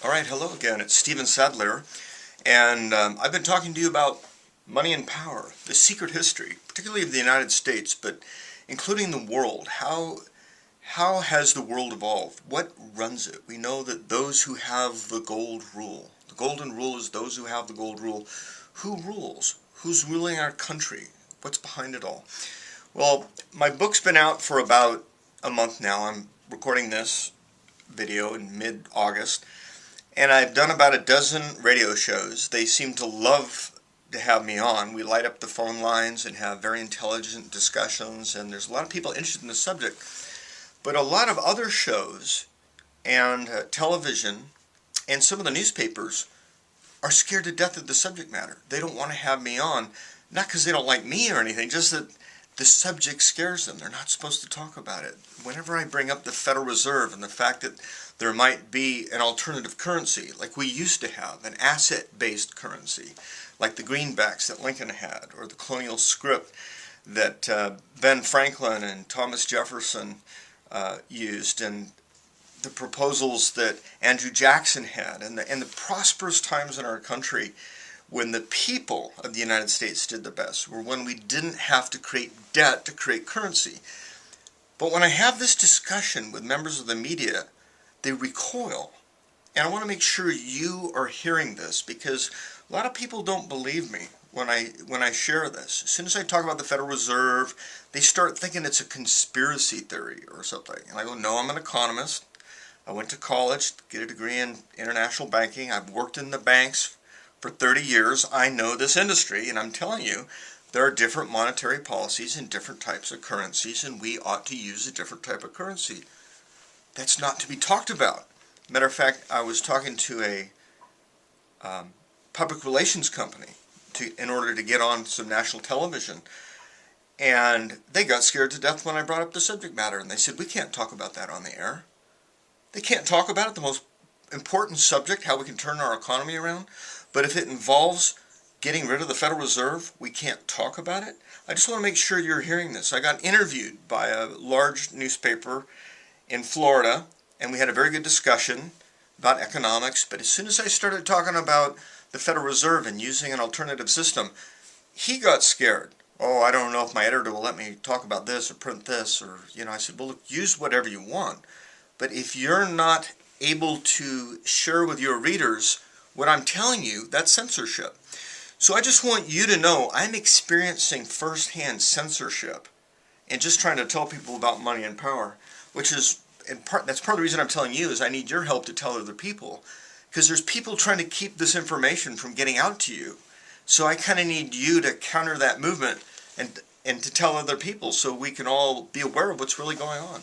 All right, hello again. It's Stephen Sadler, and I've been talking to you about money and power, the secret history, particularly of the United States, but including the world. How has the world evolved? What runs it? We know that those who have the gold rule. The golden rule is those who have the gold rule. Who rules? Who's ruling our country? What's behind it all? Well, my book's been out for about a month now. I'm recording this video in mid-August. And I've done about a dozen radio shows. They seem to love to have me on. We light up the phone lines and have very intelligent discussions, and there's a lot of people interested in the subject. But a lot of other shows and television and some of the newspapers are scared to death of the subject matter. They don't want to have me on, not because they don't like me or anything, just that the subject scares them. They're not supposed to talk about it. Whenever I bring up the Federal Reserve and the fact that there might be an alternative currency, like we used to have, an asset-based currency, like the greenbacks that Lincoln had, or the colonial script that Ben Franklin and Thomas Jefferson used, and the proposals that Andrew Jackson had, and the prosperous times in our country when the people of the United States did the best, were when we didn't have to create debt to create currency. But when I have this discussion with members of the media, they recoil. And I want to make sure you are hearing this, because a lot of people don't believe me when I share this. As soon as I talk about the Federal Reserve, they start thinking it's a conspiracy theory or something. And I go, no, I'm an economist. I went to college to get a degree in international banking. I've worked in the banks for 30 years. I know this industry, and I'm telling you, there are different monetary policies and different types of currencies, and we ought to use a different type of currency. That's not to be talked about. Matter of fact, I was talking to a public relations company in order to get on some national television, and they got scared to death when I brought up the subject matter, and they said, we can't talk about that on the air. They can't talk about it, the most important subject, how we can turn our economy around. But if it involves getting rid of the Federal Reserve, we can't talk about it. I just want to make sure you're hearing this. I got interviewed by a large newspaper in Florida, and we had a very good discussion about economics. But as soon as I started talking about the Federal Reserve and using an alternative system, he got scared. Oh, I don't know if my editor will let me talk about this or print this, or, I said, well, look, use whatever you want. But if you're not able to share with your readers what I'm telling you, that's censorship. So I just want you to know I'm experiencing firsthand censorship and just trying to tell people about money and power, which is, that's part of the reason I'm telling you, is I need your help to tell other people, because there's people trying to keep this information from getting out to you. So I kind of need you to counter that movement and to tell other people so we can all be aware of what's really going on.